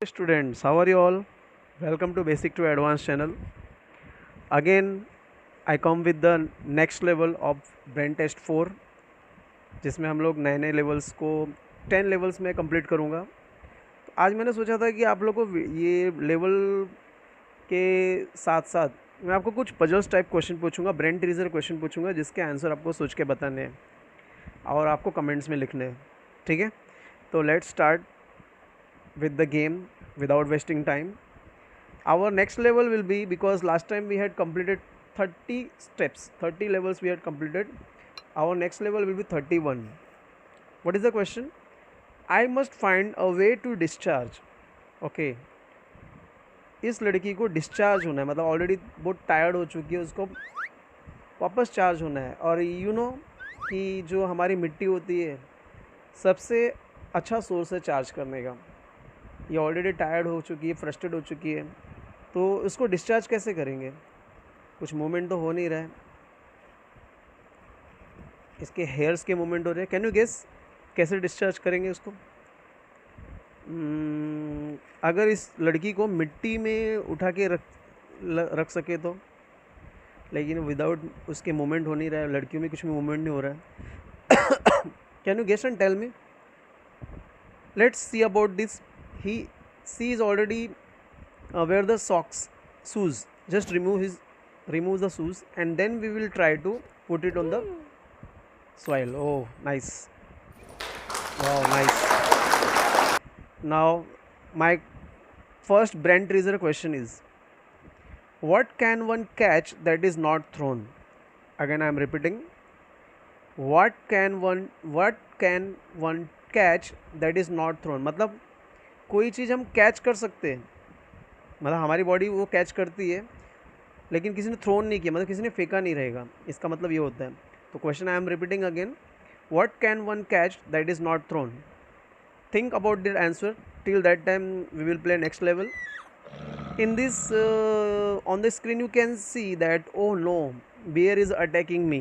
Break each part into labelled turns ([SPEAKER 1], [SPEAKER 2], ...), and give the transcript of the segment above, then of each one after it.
[SPEAKER 1] Students, how are you all? Welcome to Basic to Advanced channel. Again, I come with the next level of Brain Test 4, जिसमें हम लोग नए नए levels को 10 levels में complete करूँगा। तो आज मैंने सोचा था कि आप लोग को ये लेवल के साथ साथ मैं आपको कुछ पजल्स टाइप क्वेश्चन पूछूंगा, ब्रेन टीजर क्वेश्चन पूछूंगा, जिसके आंसर आपको सोच के बताने हैं और आपको कमेंट्स में लिखने हैं। ठीक है, तो let's start with the game without wasting time. Our next level will be, because last time we had completed 30 steps, 30 levels we had completed. Our next level will be 31. What is the question? I must find a way to discharge. Okay, इस लड़की को discharge होना है, मतलब already बहुत tired हो चुकी है, उसको वापस चार्ज होना है। और यू नो कि जो हमारी मिट्टी होती है सबसे अच्छा सोर्स है चार्ज करने का। ये ऑलरेडी टायर्ड हो चुकी है, फ्रस्ट्रेट हो चुकी है, तो इसको डिस्चार्ज कैसे करेंगे? कुछ मूवमेंट तो हो नहीं रहा है, इसके हेयर्स के मूवमेंट हो रहे हैं। कैन यू गेस कैसे डिस्चार्ज करेंगे उसको? अगर इस लड़की को मिट्टी में उठा के रख सके तो, लेकिन विदाउट उसके मूवमेंट हो नहीं रहा है, लड़कियों में कुछ भी मूवमेंट नहीं हो रहा है। Can you guess and tell me? Let's see about this. She is already wear the socks, shoes. Just remove the shoes, and then we will try to put it on the soil. Oh, nice. Wow, nice. Now my first brain teaser question is, what can one catch that is not thrown? Again I am repeating, what can one catch that is not thrown? मतलब कोई चीज़ हम catch कर सकते हैं, मतलब हमारी body वो catch करती है, लेकिन किसी ने थ्रोन नहीं किया, मतलब किसी ने फेंका नहीं रहेगा, इसका मतलब ये होता है। तो question I am repeating again, what can one catch that is not thrown? Think about the answer. Till that time we will play next level. In this on the screen you can see that, oh no, bear is attacking me.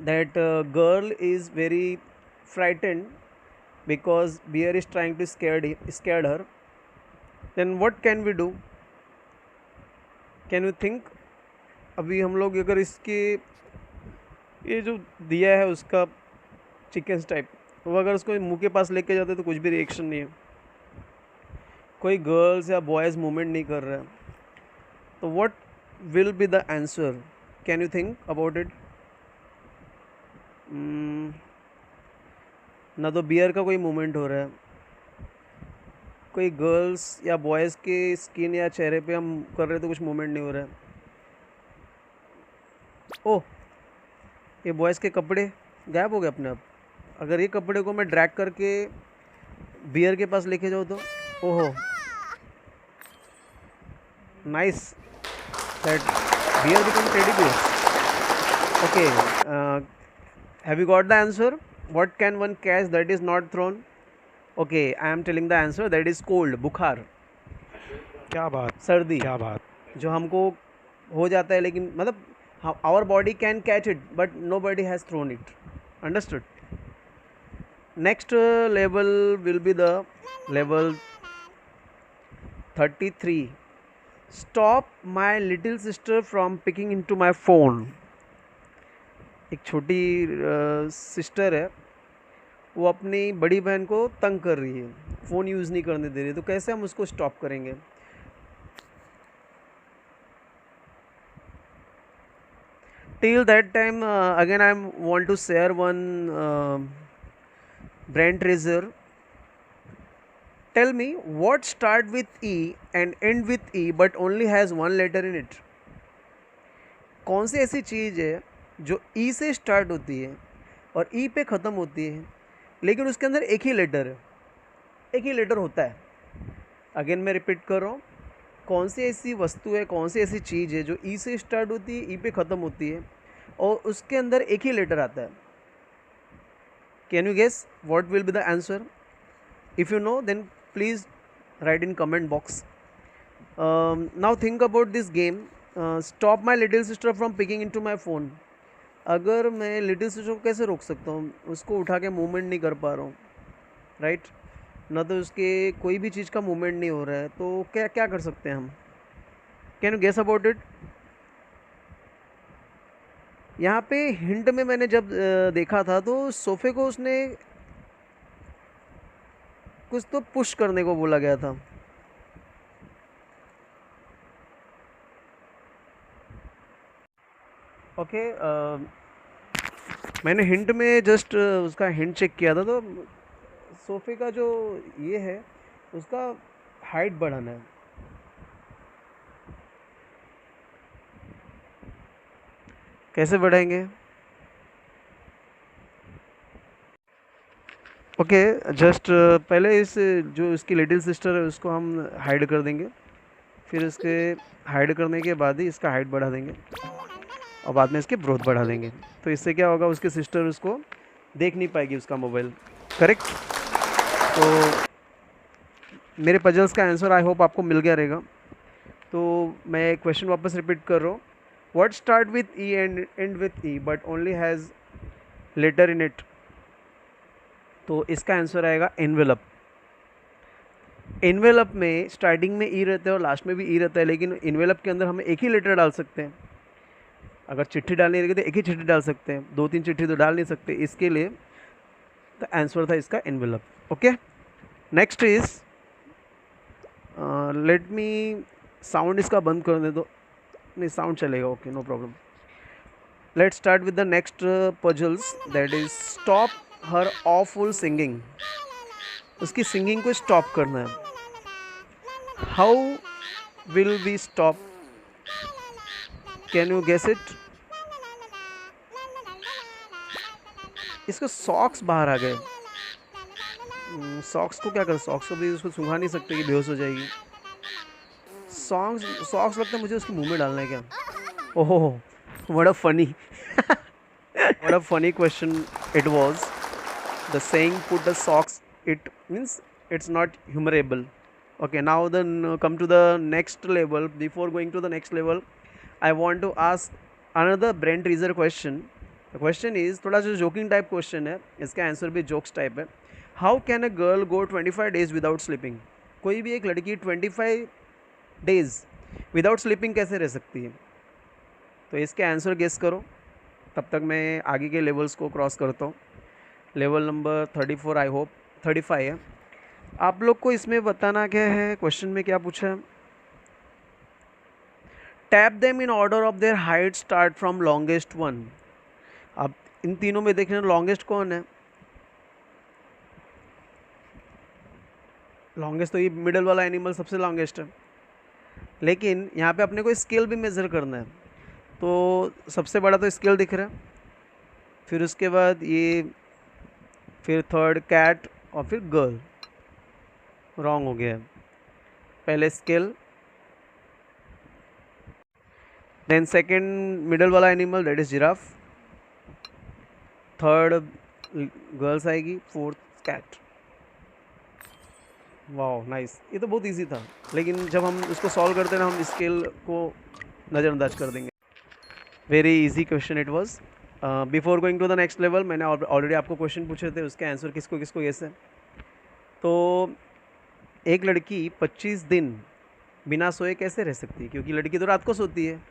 [SPEAKER 1] That girl is very frightened because bear is trying to scared her. Then what can we do? Can you think? अभी हम लोग अगर इसके ये जो दिया है उसका चिकन टाइप, वो अगर उसको मुंह के पास लेके जाते तो कुछ भी रिएक्शन नहीं है, कोई गर्ल्स या बॉयज़ मूवमेंट नहीं कर रहा है, तो what will be the answer? Can you think about it? ना तो बियर का कोई मूवमेंट हो रहा है, कोई गर्ल्स या बॉयज़ के स्किन या चेहरे पे हम कर रहे तो कुछ मूवमेंट नहीं हो रहा है। ओह, ये बॉयज़ के कपड़े गायब हो गए अपने आप। अगर ये कपड़े को मैं ड्रैग करके बियर के पास लेके जाऊँ तो, ओहो, nice, that bear become teddy bear. Okay, have you got the answer? What can one catch that is not thrown? Okay, I am telling the answer. That is cold, बुखार,
[SPEAKER 2] क्या बात,
[SPEAKER 1] सर्दी,
[SPEAKER 2] क्या बात.
[SPEAKER 1] जो हमको हो जाता है, लेकिन मतलब our body can catch it, but nobody has thrown it. Understood? Next level will be the level 33. Stop my little sister from picking into my phone. एक छोटी सिस्टर है, वो अपनी बड़ी बहन को तंग कर रही है, फ़ोन यूज़ नहीं करने दे रही, तो कैसे हम उसको स्टॉप करेंगे? Till that time again I want to share one brain treasure. Tell me, what start with E and end with E but only has one letter in it? कौन सी ऐसी चीज़ है जो ई से स्टार्ट होती है और ई पे ख़त्म होती है, लेकिन उसके अंदर एक ही लेटर है, एक ही लेटर होता है? अगेन मैं रिपीट कर रहा हूँ, कौन सी ऐसी वस्तु है, कौन सी ऐसी चीज़ है जो ई से स्टार्ट होती है, ई पे ख़त्म होती है और उसके अंदर एक ही लेटर आता है? Can you guess what will be the answer? If you know then please write in comment box. Now think about this game. Stop my little sister from picking into my phone. अगर मैं little sister को कैसे रोक सकता हूँ? उसको उठा के मूवमेंट नहीं कर पा रहा हूँ, राइट? ना तो उसके कोई भी चीज़ का मूवमेंट नहीं हो रहा है, तो क्या क्या कर सकते हैं हम? Can you guess about it? यहाँ पे हिंट में मैंने जब देखा था तो सोफे को उसने कुछ तो पुश करने को बोला गया था। ओके, मैंने हिंट में जस्ट उसका हिंट चेक किया था, तो सोफे का जो ये है उसका हाइट बढ़ाना है। कैसे बढ़ाएंगे? ओके, जस्ट पहले इस जो इसकी लिटिल सिस्टर है उसको हम हाइड कर देंगे, फिर इसके हाइड करने के बाद ही इसका हाइट बढ़ा देंगे और बाद में इसकी ग्रोथ बढ़ा देंगे। तो इससे क्या होगा, उसकी सिस्टर उसको देख नहीं पाएगी उसका मोबाइल। करेक्ट? तो मेरे पजल्स का आंसर आई होप आपको मिल गया रहेगा। तो मैं क्वेश्चन वापस रिपीट कर रहा हूँ। What start with E and end with E but only has letter in it? तो इसका आंसर आएगा एनवेलप। एनवेलप में स्टार्टिंग में ई रहता है और लास्ट में भी ई रहता है, लेकिन एनवेलप के अंदर हम एक ही लेटर डाल सकते हैं। अगर चिट्ठी डालनी रहेगी तो एक ही चिट्ठी डाल सकते हैं, 2-3 चिट्ठी तो डाल नहीं सकते। इसके लिए तो आंसर था इसका envelope. Okay, next is, let me sound इसका बंद करने दो। नहीं, साउंड चलेगा, okay, no problem. Let's start with the next puzzles, that is stop her awful singing. उसकी सिंगिंग को स्टॉप करना है। How will we stop? Can you guess it? इसके सॉक्स बाहर आ गए। सॉक्स को क्या कर, सॉक्स को भी उसको सूंघा नहीं सकते कि बेहोश हो जाएगी। सॉक्स लगता है मुझे उसके मुंह में डालना है क्या? ओहो, what a funny what a funny question it was. The saying put the socks, it means it's not humorable. Okay, now then come to the next level. Before going to the next level, I want to ask another brain teaser question. The question is थोड़ा सा joking type question है, इसका answer भी jokes type है। How can a girl go 25 days without sleeping? कोई भी एक लड़की 25 days विदाउट स्लीपिंग कैसे रह सकती है? तो इसके आंसर गेस करो, तब तक मैं आगे के लेवल्स को क्रॉस करता हूँ। लेवल नंबर 34, आई होप 35 है। आप लोग को इसमें बताना क्या है, क्वेश्चन में क्या पूछा है? Tap them in order of their height, start from longest one. अब इन तीनों में देखना लॉन्गेस्ट कौन है? लॉन्गेस्ट तो ये मिडल वाला एनिमल सबसे लॉन्गेस्ट है, लेकिन यहाँ पे अपने को स्केल भी मेज़र करना है। तो सबसे बड़ा तो स्केल दिख रहा है, फिर उसके बाद ये, फिर थर्ड कैट और फिर गर्ल। रॉन्ग हो गया है। पहले स्केल, देन सेकंड मिडल वाला animal that is giraffe, third girls आएगी, फोर्थ कैट। वाह, नाइस। ये तो बहुत इजी था, लेकिन जब हम इसको सॉल्व करते हैं ना, हम स्केल को नज़रअंदाज कर देंगे। Very easy question it was. Before going to the next level, मैंने ऑलरेडी आपको क्वेश्चन पूछे थे, उसके आंसर किसको किसको गेस है। तो एक लड़की 25 दिन बिना सोए कैसे रह सकती है? क्योंकि लड़की तो रात को सोती है।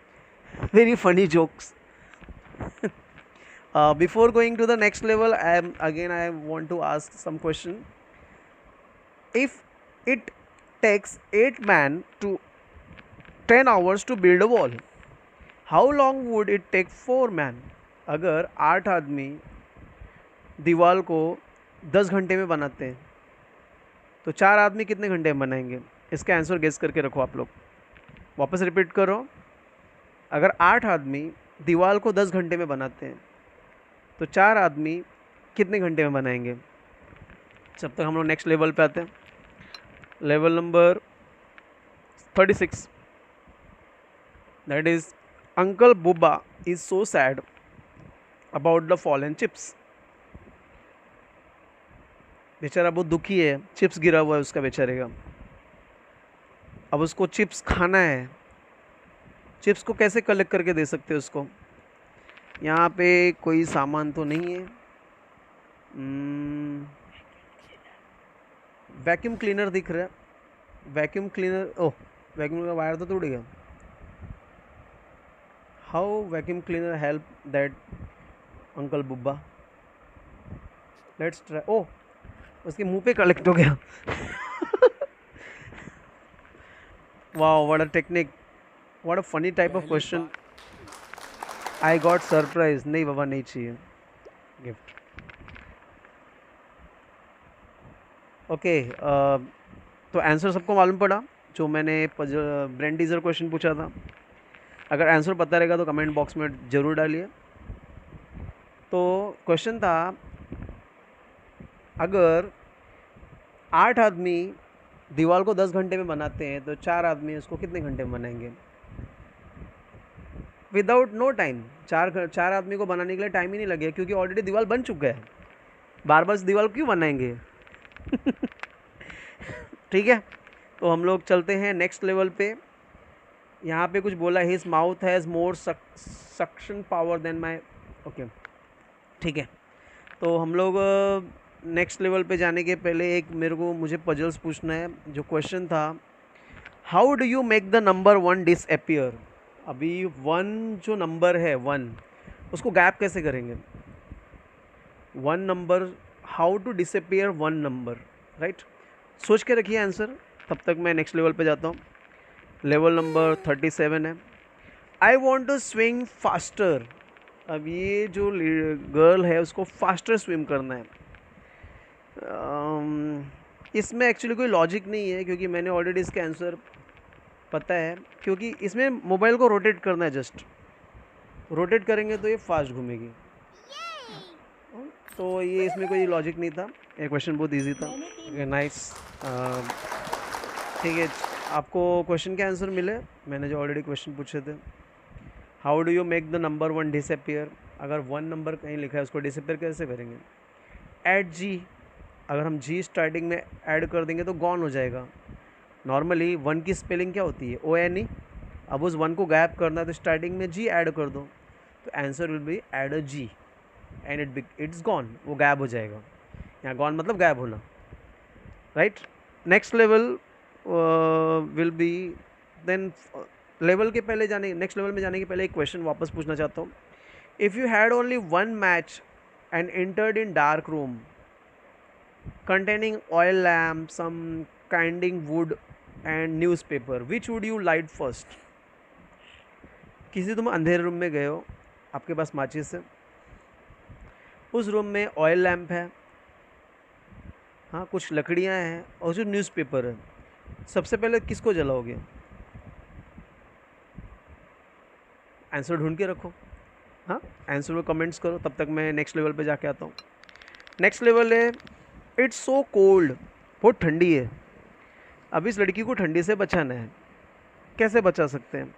[SPEAKER 1] Very funny jokes. Before going to the next level, I want to ask some question. If it takes 8 men to 10 hours to build a wall, how long would it take 4 men? अगर 8 आदमी दीवार को 10 घंटे में बनाते हैं, तो 4 आदमी कितने घंटे में बनाएंगे? इसका आंसर गेस करके रखो आप लोग। वापस रिपीट करो, अगर 8 आदमी दीवार को 10 घंटे में बनाते हैं, तो 4 आदमी कितने घंटे में बनाएंगे? जब तक हम लोग नेक्स्ट लेवल पे आते हैं, level number 36, that is uncle बुब्बा is so sad about the fallen chips. बेचारा बहुत दुखी है, चिप्स गिरा हुआ है उसका बेचारे का। अब उसको चिप्स खाना है। चिप्स को कैसे कलेक्ट करके दे सकते हैं उसको? यहाँ पे कोई सामान तो नहीं है। वैक्यूम क्लीनर दिख रहा है, वैक्यूम क्लीनर, ओह वैक्यूम का वायर तो टूट गया। How vacuum cleaner help that uncle Bubba, let's try. Oh उसके मुंह पे कलेक्ट हो गया। Wow what a technique, what a funny type of question. I got surprise. नहीं बाबा नहीं चाहिए गिफ्ट। ओके तो आंसर सबको मालूम पड़ा जो मैंने ब्रेन टीजर क्वेश्चन पूछा था। अगर आंसर पता रहेगा तो कमेंट बॉक्स में ज़रूर डालिए। तो क्वेश्चन था, अगर 8 आदमी दीवार को 10 घंटे में बनाते हैं तो 4 आदमी उसको कितने घंटे में बनाएंगे? Without no time. चार आदमी को बनाने के लिए टाइम ही नहीं लगेगा क्योंकि ऑलरेडी दीवार बन चुका है, बार बार दीवार क्यों बनाएंगे? ठीक है, तो हम लोग चलते हैं नेक्स्ट लेवल पे। यहाँ पे कुछ बोला, his mouth has more suction power than my. Okay ठीक है, तो हम लोग नेक्स्ट लेवल पे जाने के पहले मुझे पजल्स पूछना है। जो क्वेश्चन था, how do you make the number 1 disappear. अभी 1 जो नंबर है 1, उसको गैप कैसे करेंगे? 1 number, how to disappear 1 number, right? सोच के रखिए आंसर, तब तक मैं नेक्स्ट लेवल पे जाता हूँ। लेवल नंबर 37 है, I want to swing faster. अब ये जो गर्ल है उसको फास्टर स्विम करना है। इसमें एक्चुअली कोई लॉजिक नहीं है क्योंकि मैंने ऑलरेडी इसका आंसर पता है, क्योंकि इसमें मोबाइल को रोटेट करना है, जस्ट रोटेट करेंगे तो ये फास्ट घूमेगी। तो ये इसमें कोई लॉजिक नहीं था, ये क्वेश्चन बहुत इजी था। नाइस, ठीक है, आपको क्वेश्चन के आंसर मिले, मैंने जो ऑलरेडी क्वेश्चन पूछे थे। How do you make the number 1 disappear. अगर 1 नंबर कहीं लिखा है उसको डिसअपियर कैसे करेंगे? ऐड जी, अगर हम जी स्टार्टिंग में ऐड कर देंगे तो गॉन हो जाएगा। नॉर्मली 1 की स्पेलिंग क्या होती है? ONE। अब उस 1 को गैप करना है तो स्टार्टिंग में जी ऐड कर दो, तो answer will be add a G and it's gone, वो गैप हो जाएगा। यहाँ गॉन मतलब गैप होना, right? Next level will be then. Level के पहले नेक्स्ट लेवल में जाने के पहले एक क्वेश्चन वापस पूछना चाहता हूँ। If you had only 1 match and entered in dark room containing oil lamp, some kindling wood and newspaper, which would you light first? किसी तुम अंधेरे रूम में गए हो, आपके पास माचिस है, उस रूम में ऑयल लैम्प है, हाँ कुछ लकड़ियाँ हैं और जो न्यूज़पेपर है, सबसे पहले किसको जलाओगे? आंसर ढूंढ के रखो, हाँ आंसर में कमेंट्स करो, तब तक मैं नेक्स्ट लेवल पे जाके आता हूँ। नेक्स्ट लेवल है, इट्स सो कोल्ड, बहुत ठंडी है। अब इस लड़की को ठंडी से बचाना है, कैसे बचा सकते हैं?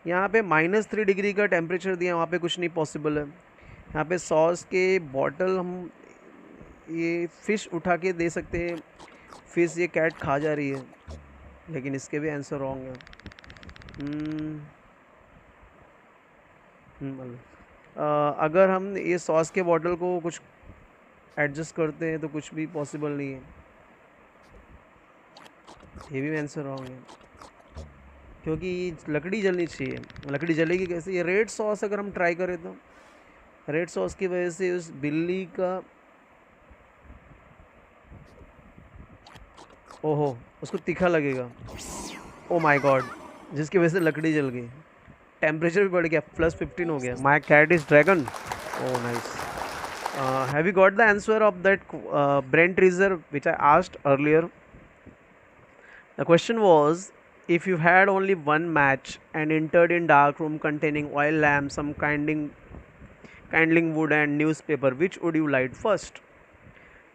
[SPEAKER 1] यहाँ पे -3 डिग्री का टेम्परेचर दिया, वहाँ पे कुछ नहीं पॉसिबल है। यहाँ पे सॉस के बॉटल, हम ये फ़िश उठा के दे सकते हैं, फ़िश ये कैट खा जा रही है, लेकिन इसके भी आंसर रॉन्ग है। अगर हम ये सॉस के बॉटल को कुछ एडजस्ट करते हैं तो कुछ भी पॉसिबल नहीं है, ये भी आंसर रॉन्ग है क्योंकि लकड़ी जलनी चाहिए। लकड़ी जलेगी कैसे? ये रेड सॉस अगर हम ट्राई करें तो रेड सॉस की वजह से उस बिल्ली का, ओहो उसको तीखा लगेगा, ओ माय गॉड, जिसकी वजह से लकड़ी जल गई, टेम्परेचर भी बढ़ गया, +15 हो गया। My cat is dragon, oh nice. Have you got the answer of that brain teaser which I asked earlier? The question was, if you had only 1 match and entered in dark room containing oil lamp, some kindling wood and newspaper, which would you light first?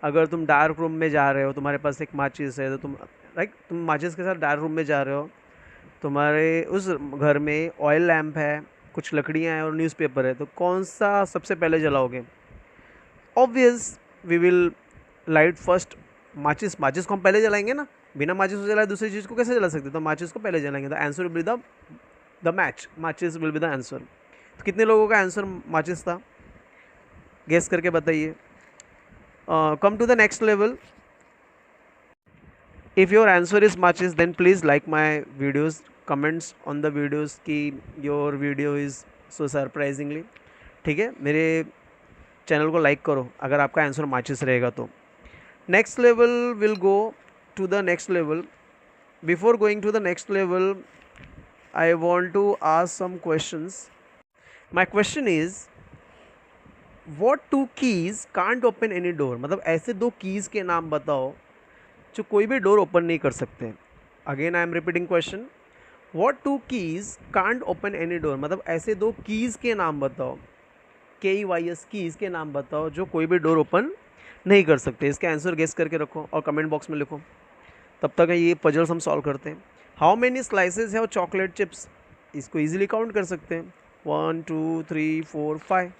[SPEAKER 1] अगर तुम dark room में जा रहे हो, तुम्हारे पास एक माचिस है, तो तुम माचिस के साथ डार्क रूम में जा रहे हो, तुम्हारे उस घर में ऑयल लैम्प है, कुछ लकड़ियाँ हैं और न्यूज़पेपर है, तो कौन सा सबसे पहले जलाओगे? Obvious we will light first माचिस। माचिस को हम पहले जलाएंगे ना, बिना माचिस को जलाए दूसरी चीज़ को कैसे जला सकते? तो माचिस को पहले जलाएंगे। The answer will be the match, माचिस विल बी द आंसर। तो कितने लोगों का आंसर माचिस था? गेस करके बताइए। Come to the next level. If your answer is matches, then please like my videos, comments on the videos कि your video is so surprisingly. ठीक है, मेरे चैनल को लाइक करो अगर आपका आंसर मैचेस रहेगा तो. Next level will go to the next level. Before going to the next level I want to ask some questions. My question is what two keys can't open any door. मतलब ऐसे दो keys के नाम बताओ जो कोई भी door open नहीं कर सकते. Again I am repeating question. What two keys can't open any door. मतलब ऐसे दो कीज़ के नाम बताओ, KEYS कीज़ के नाम बताओ जो कोई भी डोर ओपन नहीं कर सकते. इसके आंसर गेस करके रखो और कमेंट बॉक्स में लिखो. तब तक ये पजल्स हम सॉल्व करते हैं. हाउ मेनी स्लाइसेस है चॉकलेट चिप्स. इसको ईजिली काउंट कर सकते हैं. 1 2 3 4 5,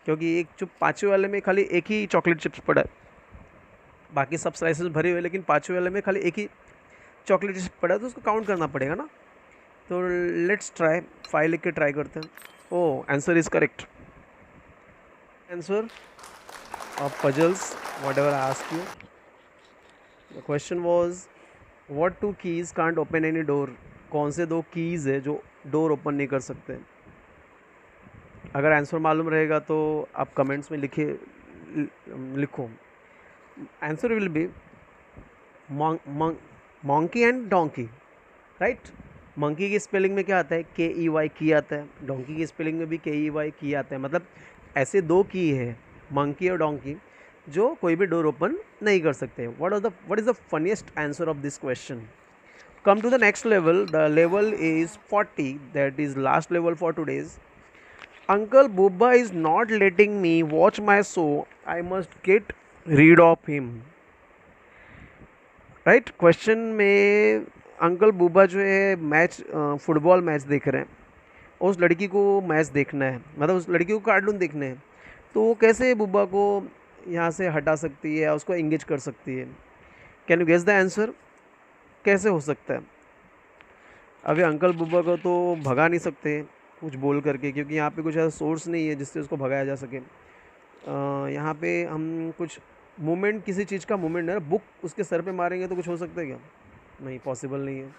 [SPEAKER 1] क्योंकि एक जो पाँचवें वाले में खाली एक ही चॉकलेट चिप्स पड़ा है, बाकी सब स्लाइसेस भरे हुए, लेकिन पाँचवें वाले में खाली एक ही चॉकलेट चिप्स पड़ा है, तो उसको काउंट करना पड़ेगा ना. तो लेट्स ट्राई. 5 लिख के ट्राई करते हैं. Oh, answer is correct. Answer of puzzles whatever I ask you. The question was what two keys can't open any door. कौन से दो कीज़ है जो डोर ओपन नहीं कर सकते. अगर आंसर मालूम रहेगा तो आप कमेंट्स में लिखो. Answer will B monkey and donkey. Right. Monkey की स्पेलिंग में क्या आता है, KEY की आता है. डोंकी की स्पेलिंग में भी KEY की आता है. मतलब ऐसे दो की है, मंकी और डोंकी, जो कोई भी डोर ओपन नहीं कर सकते. What is the funniest answer of this question. Come to the next level. The level is 40. That is last level for today's. Uncle Bubba is not letting me watch my show. I must get rid of him. Right. Question में uncle बुब्बा जो है match, football match देख रहे हैं. उस लड़की को match देखना है, मतलब उस लड़की को कार्टून देखने हैं. तो वो कैसे बुब्बा को यहाँ से हटा सकती है या उसको इंगेज कर सकती है. Can you guess the answer. कैसे हो सकता है. अभी अंकल बुब्बा को तो भगा नहीं सकते कुछ बोल करके, क्योंकि यहाँ पे कुछ ऐसा सोर्स नहीं है जिससे उसको भगाया जा सके. यहाँ पे हम कुछ मूवमेंट, किसी चीज़ का मूवमेंट है, बुक उसके सर पे मारेंगे तो कुछ हो सकता है क्या. नहीं, पॉसिबल नहीं है.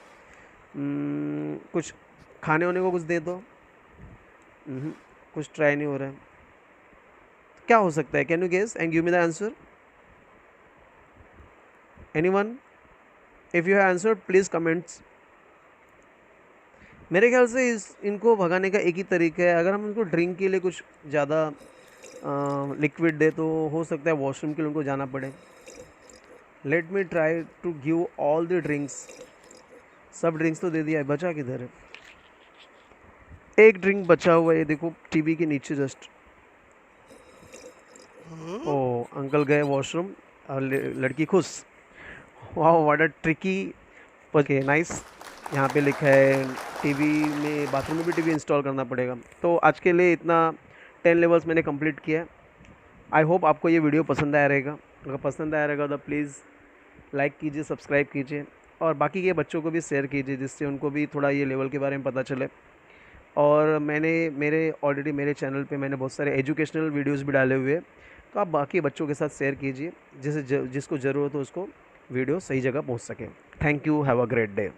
[SPEAKER 1] कुछ खाने होने को कुछ दे दो. कुछ ट्राई नहीं हो रहा है. क्या हो सकता है. Can you guess and give me the answer. Anyone. If you have answer please comments. मेरे ख्याल से इनको भगाने का एक ही तरीका है. अगर हम उनको ड्रिंक के लिए कुछ ज़्यादा लिक्विड दे तो हो सकता है वॉशरूम के लिए उनको जाना पड़े. Let me try to give all the drinks. सब ड्रिंक्स तो दे दिया है, बचा किधर है. एक ड्रिंक बचा हुआ है, ये देखो टीवी के नीचे जस्ट. ओह, अंकल गए वॉशरूम और लड़की खुश. वाह, what a tricky. Okay, nice. यहाँ पे लिखा है टीवी में, बाथरूम में भी टीवी इंस्टॉल करना पड़ेगा. तो आज के लिए इतना 10 लेवल्स मैंने कंप्लीट किया है. आई होप आपको ये वीडियो पसंद आया रहेगा. अगर पसंद आया रहेगा तो प्लीज़ लाइक कीजिए, सब्सक्राइब कीजिए और बाकी के बच्चों को भी शेयर कीजिए, जिससे उनको भी थोड़ा ये लेवल के बारे में पता चले. और मैंने ऑलरेडी मेरे चैनल पे मैंने बहुत सारे एजुकेशनल वीडियोस भी डाले हुए हैं, तो आप बाकी बच्चों के साथ शेयर कीजिए, जिसको ज़रूरत हो उसको वीडियो सही जगह पहुंच सके. Thank you. Have a great day.